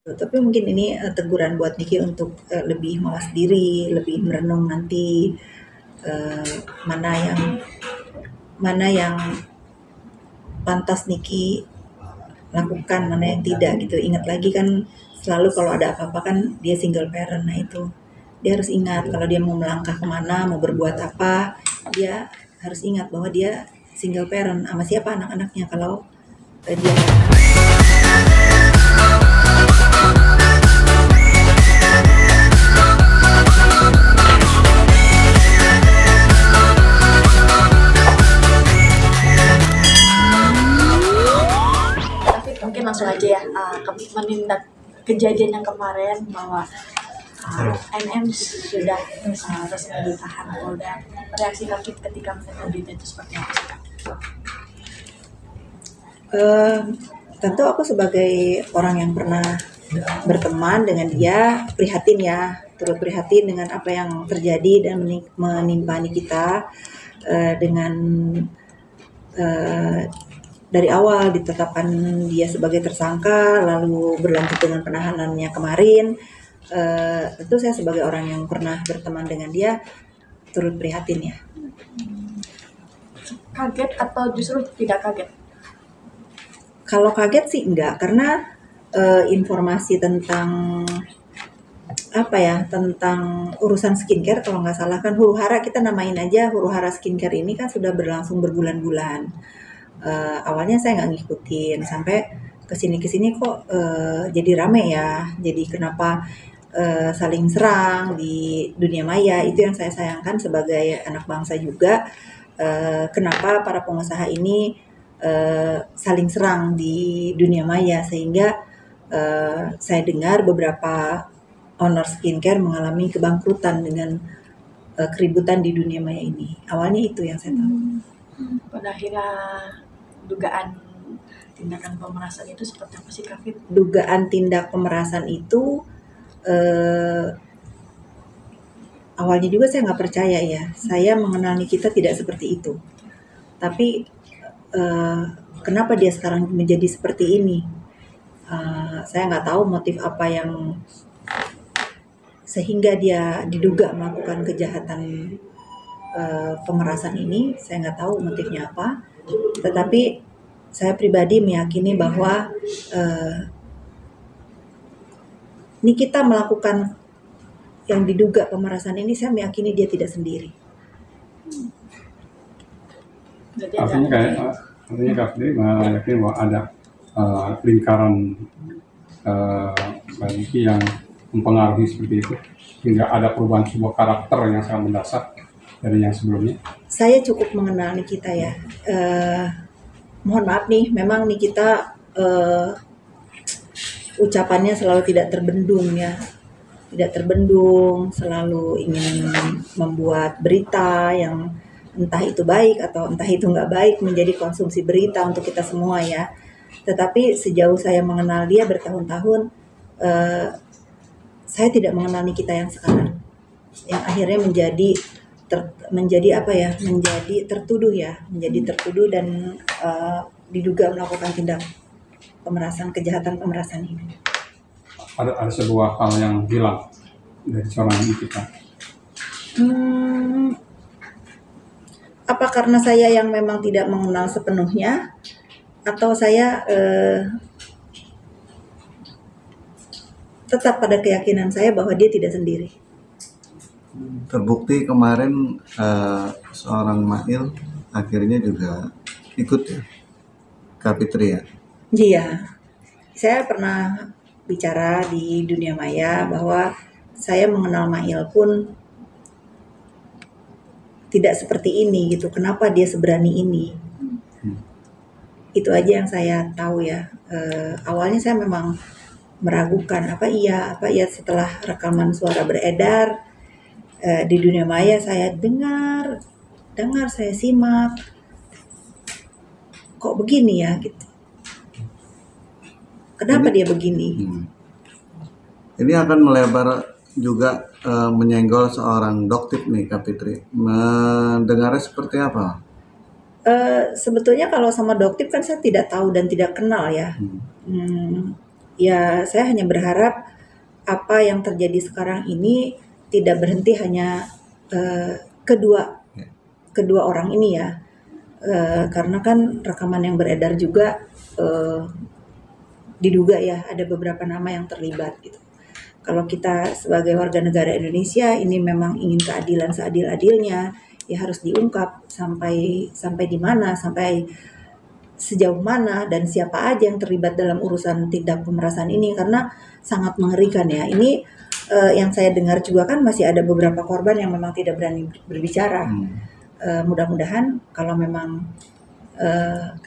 Tapi mungkin ini teguran buat Niki untuk lebih mawas diri, lebih merenung nanti uh, mana yang mana yang pantas Niki lakukan, mana yang tidak gitu. Ingat lagi kan selalu kalau ada apa-apa kan dia single parent, nah itu dia harus ingat kalau dia mau melangkah kemana, mau berbuat apa, dia harus ingat bahwa dia single parent, sama siapa anak-anaknya kalau dia. Tapi mungkin langsung aja ya, menindak kejadian yang kemarin bahwa NM sudah resmi ditahan Polda. Reaksi Kak ketika mendengar berita itu seperti apa? Tentu aku sebagai orang yang pernah berteman dengan dia prihatin ya, turut prihatin dengan apa yang terjadi dan menimpa kita dengan dari awal ditetapkan dia sebagai tersangka, lalu berlanjut dengan penahanannya kemarin. Tentu saya sebagai orang yang pernah berteman dengan dia turut prihatin ya. Kaget atau justru tidak kaget? Kalau kaget sih enggak, karena informasi tentang tentang urusan skincare, kalau nggak salah kan huru hara, kita namain aja huru hara skincare ini kan sudah berlangsung berbulan-bulan. Awalnya saya nggak ngikutin, sampai kesini kok jadi rame ya, jadi kenapa saling serang di dunia maya. Itu yang saya sayangkan sebagai anak bangsa juga, kenapa para pengusaha ini saling serang di dunia maya, sehingga saya dengar beberapa owner skincare mengalami kebangkrutan dengan keributan di dunia maya ini. Awalnya itu yang saya tahu. Pada akhirnya dugaan tindakan pemerasan itu seperti apa sih Kak? Dugaan tindak pemerasan itu awalnya juga saya nggak percaya ya. Saya mengenal Nikita tidak seperti itu. Tapi kenapa dia sekarang menjadi seperti ini? Saya nggak tahu motif apa yang sehingga dia diduga melakukan kejahatan pemerasan ini. Saya nggak tahu motifnya apa. Tetapi saya pribadi meyakini bahwa Nikita melakukan yang diduga pemerasan ini, saya meyakini dia tidak sendiri. Artinya Kak Fitri meyakini bahwa ada lingkaran Niki yang mempengaruhi seperti itu, hingga ada perubahan sebuah karakter yang sangat mendasar dari yang sebelumnya. Saya cukup mengenal Nikita ya. Mohon maaf nih, memang Nikita ucapannya selalu tidak terbendung ya, tidak terbendung, selalu ingin membuat berita yang entah itu baik atau entah itu nggak baik menjadi konsumsi berita untuk kita semua ya. Tetapi sejauh saya mengenal dia bertahun-tahun, saya tidak mengenal Nikita yang sekarang, yang akhirnya menjadi tertuduh dan diduga melakukan tindak kejahatan pemerasan ini. Ada sebuah hal yang hilang dari seorang Nikita. Apa karena saya yang memang tidak mengenal sepenuhnya, atau saya tetap pada keyakinan saya bahwa dia tidak sendiri. Terbukti kemarin seorang Mail akhirnya juga ikut ya, Kak Fitri ya? Iya, saya pernah bicara di dunia maya bahwa saya mengenal Mail pun tidak seperti ini gitu. Kenapa dia seberani ini? Itu aja yang saya tahu ya. Awalnya saya memang meragukan apa iya setelah rekaman suara beredar di dunia maya, saya dengar, saya simak, kok begini ya gitu. Kenapa dia begini? Ini akan melebar juga menyenggol seorang Doktip nih Kak Fitri. Mendengarnya seperti apa? Sebetulnya kalau sama Doktip kan saya tidak tahu dan tidak kenal ya. ya saya hanya berharap apa yang terjadi sekarang ini tidak berhenti hanya kedua orang ini ya. Karena kan rekaman yang beredar juga diduga ya ada beberapa nama yang terlibat gitu. Kalau kita sebagai warga negara Indonesia ini memang ingin keadilan seadil-adilnya, ya harus diungkap sampai di mana, sampai sejauh mana dan siapa aja yang terlibat dalam urusan tindak pemerasan ini, karena sangat mengerikan ya. Ini yang saya dengar juga kan masih ada beberapa korban yang memang tidak berani berbicara. Mudah-mudahan kalau memang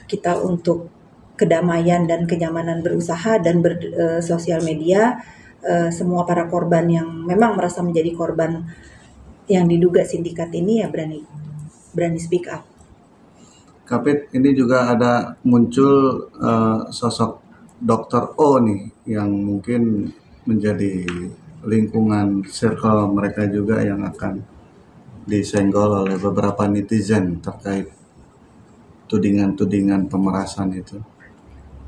kita untuk kedamaian dan kenyamanan berusaha dan bersosial media, semua para korban yang memang merasa menjadi korban yang diduga sindikat ini ya berani speak up. Kapit, ini juga ada muncul sosok Dr. O nih yang mungkin menjadi lingkungan circle mereka juga yang akan disenggol oleh beberapa netizen terkait tudingan-tudingan pemerasan itu.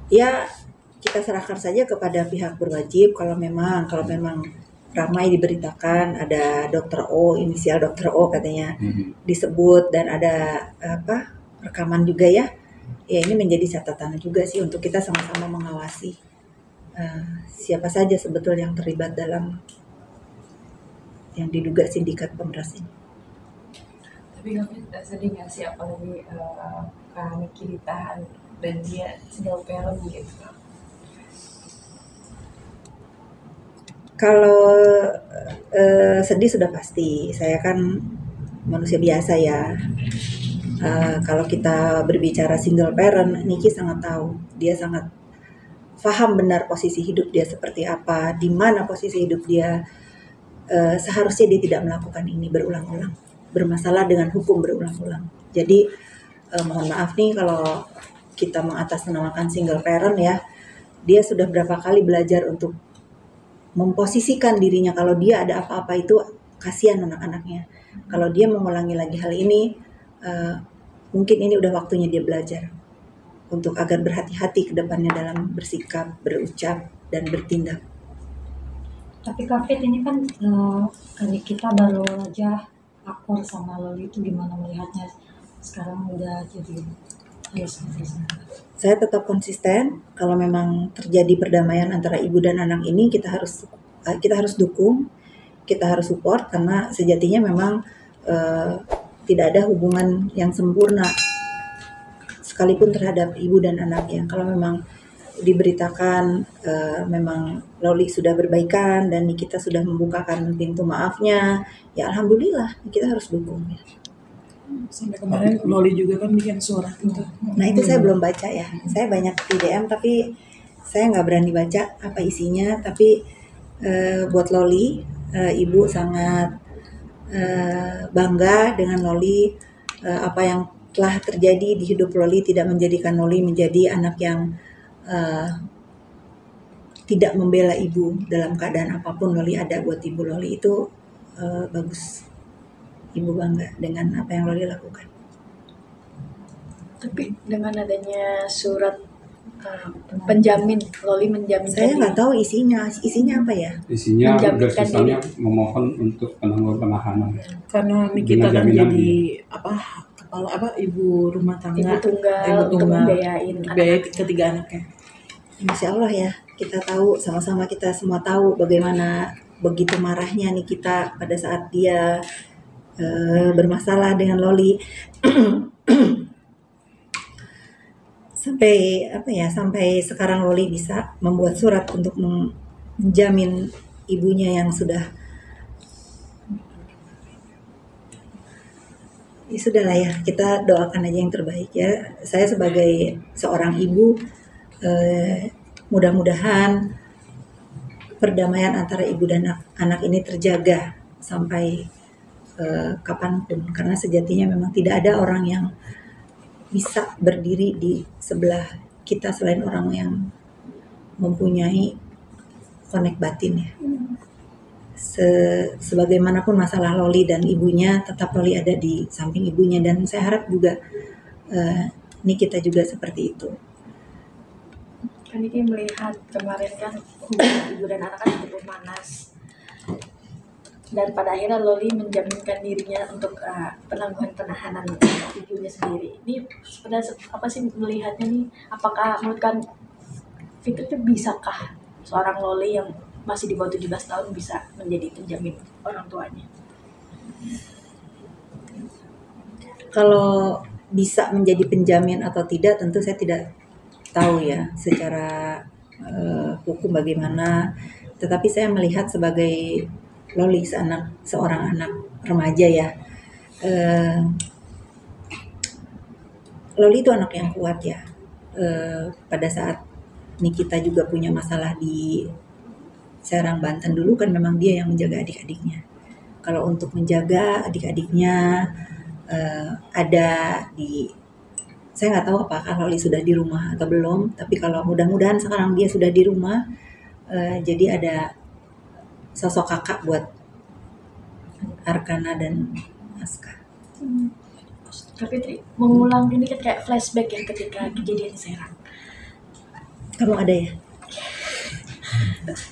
Ya, kita serahkan saja kepada pihak berwajib. Kalau memang ramai diberitakan ada Dr. O, inisial Dr. O katanya disebut, dan ada rekaman juga ya. Ya ini menjadi catatan juga sih untuk kita sama-sama mengawasi siapa saja sebetulnya yang terlibat dalam yang diduga sindikat pemeras ini. Tapi kami sedih nggak sih apalagi Kak Niki ditahan dan dia single parent gitu. Kalau sedih sudah pasti, saya kan manusia biasa ya. Kalau kita berbicara single parent, Niki sangat tahu, dia sangat paham benar posisi hidup dia seperti apa, di mana posisi hidup dia. Seharusnya dia tidak melakukan ini berulang-ulang, bermasalah dengan hukum berulang-ulang. Jadi mohon maaf nih kalau kita mengatasnamakan single parent ya, dia sudah berapa kali belajar untuk memposisikan dirinya kalau dia ada apa-apa itu kasihan anak-anaknya. Kalau dia mengulangi lagi hal ini, mungkin ini udah waktunya dia belajar untuk agar berhati-hati ke depannya dalam bersikap, berucap, dan bertindak. Tapi Kak Fit, ini kan kali kita baru aja akur sama Loli, itu gimana melihatnya sekarang udah jadi Saya tetap konsisten. Kalau memang terjadi perdamaian antara ibu dan anak ini, kita harus dukung, kita harus support, karena sejatinya memang tidak ada hubungan yang sempurna sekalipun terhadap ibu dan anaknya. Kalau memang diberitakan memang Loli sudah berbaikan dan kita sudah membukakan pintu maafnya, ya alhamdulillah, kita harus dukung ya. Sampai kemarin Loli juga kan bikin surat itu. Nah itu saya belum baca ya. Saya banyak di DM tapi saya nggak berani baca apa isinya. Tapi buat Loli, ibu sangat bangga dengan Loli. Apa yang telah terjadi di hidup Loli tidak menjadikan Loli menjadi anak yang tidak membela ibu dalam keadaan apapun. Loli ada buat ibu. Loli itu bagus. Ibu bangga dengan apa yang Loli lakukan. Tapi dengan adanya surat penjamin, Loli menjamin. Saya nggak tahu isinya apa ya. Isinya Menjaminkan garis memohon untuk penangguhan penahanan. Karena Nikita kan Jaminan jadi kepala ibu rumah tangga, ibu tunggal untuk membiayain biaya ketiga anaknya. Insya Allah ya, kita tahu sama-sama, kita semua tahu bagaimana begitu marahnya nih kita pada saat dia bermasalah dengan Loli. sampai sekarang Loli bisa membuat surat untuk menjamin ibunya yang sudah ya sudahlah ya, kita doakan aja yang terbaik ya. Saya sebagai seorang ibu, mudah-mudahan perdamaian antara ibu dan anak ini terjaga sampai kapanpun, karena sejatinya memang tidak ada orang yang bisa berdiri di sebelah kita selain orang yang mempunyai konek batin ya. Sebagaimanapun masalah Loli dan ibunya, tetap Loli ada di samping ibunya, dan saya harap juga ini kita juga seperti itu. Kan ini melihat kemarin kan hubungan ibu dan anak kan cukup panas. Dan pada akhirnya Loli menjaminkan dirinya untuk penangguhan penahanan ibunya sendiri. Ini sebenarnya apa sih melihatnya nih? Apakah menurut kan Fitri itu bisakah seorang Loli yang masih di bawah 17 tahun bisa menjadi penjamin orang tuanya? Kalau bisa menjadi penjamin atau tidak tentu saya tidak tahu ya secara hukum bagaimana. Tetapi saya melihat sebagai Loli seorang anak remaja ya. Loli itu anak yang kuat ya. Pada saat Nikita juga punya masalah di Serang, Banten dulu kan memang dia yang menjaga adik-adiknya. Kalau untuk menjaga adik-adiknya ada di, saya nggak tahu apakah Loli sudah di rumah atau belum. Tapi kalau mudah-mudahan sekarang dia sudah di rumah, jadi ada sosok kakak buat Arkana dan Aska. Kak Fitri mengulang ini kan kayak flashback ya ketika kejadian di Serang. Kamu ada ya?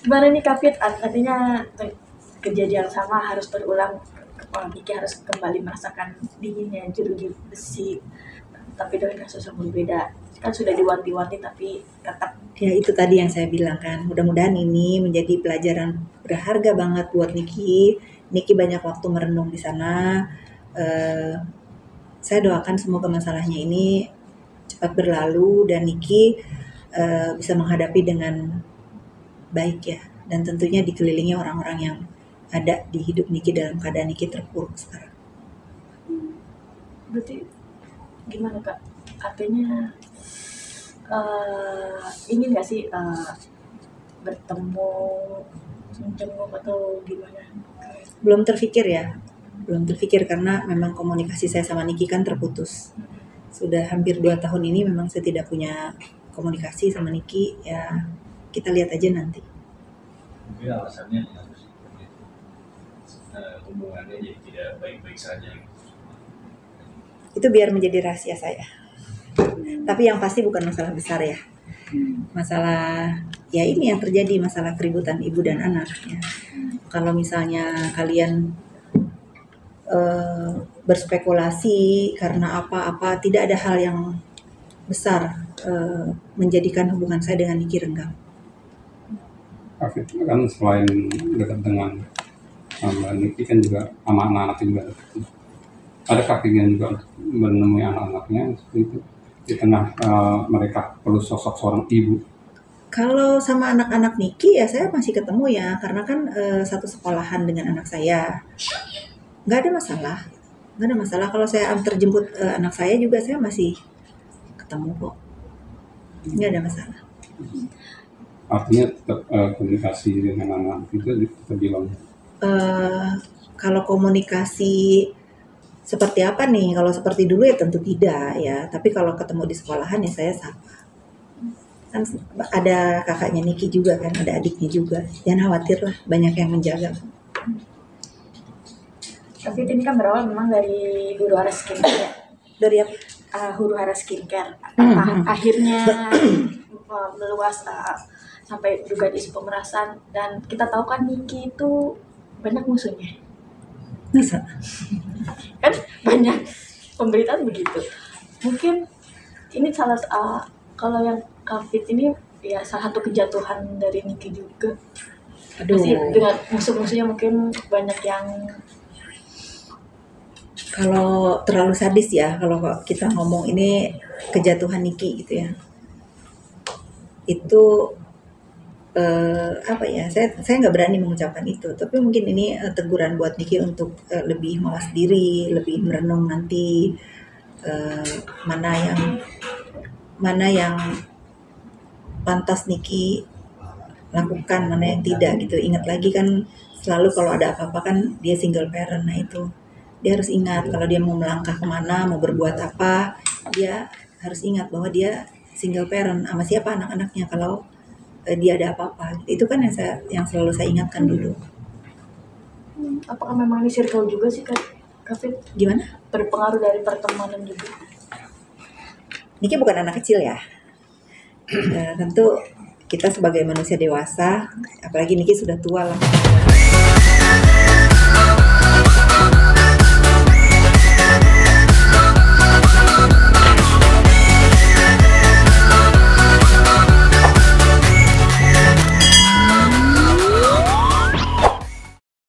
Gimana nih Kak Fit? Artinya kejadian sama harus berulang. Kepala Niki harus kembali merasakan dinginnya jeruji besi. Tapi dengan kasus yang berbeda. Kan sudah diwanti-wanti tapi tetap. Ya itu tadi yang saya bilang kan. Mudah-mudahan ini menjadi pelajaran berharga banget buat Niki. Niki banyak waktu merenung di sana. Saya doakan semoga masalahnya ini cepat berlalu dan Niki bisa menghadapi dengan baik ya. Dan tentunya dikelilingi orang-orang yang ada di hidup Niki dalam keadaan Niki terpuruk sekarang. Berarti gimana Kak? Artinya ingin nggak sih bertemu, menjenguk atau gimana? Belum terfikir ya. Belum terfikir karena memang komunikasi saya sama Niki kan terputus. Sudah hampir 2 tahun ini memang saya tidak punya komunikasi sama Niki. Ya kita lihat aja nanti. Mungkin alasannya harus hubungannya jadi tidak baik-baik saja. Itu biar menjadi rahasia saya. Tapi yang pasti bukan masalah besar ya. Masalah ya ini yang terjadi, masalah keributan ibu dan anak ya. Kalau misalnya kalian berspekulasi karena apa-apa, tidak ada hal yang besar menjadikan hubungan saya dengan Niki renggang. Afif kan selain dekat dengan Niki kan juga sama anak-anak juga dekat. Adakah keinginan juga untuk menemui anak-anaknya seperti itu di tengah mereka perlu sosok seorang ibu? Kalau sama anak-anak Niki ya saya masih ketemu ya karena kan satu sekolahan dengan anak saya. Nggak ada masalah. Kalau saya antar jemput anak saya juga saya masih ketemu kok. Nggak ada masalah. Artinya tetap komunikasi dengan anak itu terbilang. Kalau komunikasi seperti apa nih? Kalau seperti dulu ya tentu tidak ya. Tapi kalau ketemu di sekolahan ya saya sapa. Kan ada kakaknya Niki juga kan, ada adiknya juga. Jangan khawatir lah, banyak yang menjaga. Tapi ini kan berawal memang dari Huru Hara Skincare. Dari apa? Huru Hara Skincare. Akhirnya meluas sampai juga isu pemerasan. Dan kita tahu kan Niki itu banyak musuhnya. Masa? Kan banyak pemberitaan begitu. Mungkin ini salah kalau yang Kak ini ya salah satu kejatuhan dari Niki juga. Aduh. Pasti dengan musuh-musuhnya mungkin banyak yang kalau terlalu sadis ya, kalau kita ngomong ini kejatuhan Niki gitu ya. Itu apa ya? Saya nggak berani mengucapkan itu, tapi mungkin ini teguran buat Niki untuk lebih mawas diri, lebih merenung nanti mana yang pantas Niki lakukan, mana yang tidak gitu. Ingat lagi kan selalu kalau ada apa-apa kan dia single parent, nah itu dia harus ingat kalau dia mau melangkah kemana, mau berbuat apa, dia harus ingat bahwa dia single parent, sama siapa anak-anaknya kalau dia ada apa-apa. Itu kan yang selalu saya ingatkan dulu. Apakah memang ini circle juga sih Kak Fit? Gimana? Berpengaruh dari pertemanan juga. Niki bukan anak kecil ya. Tentu kita sebagai manusia dewasa, apalagi Niki sudah tua lah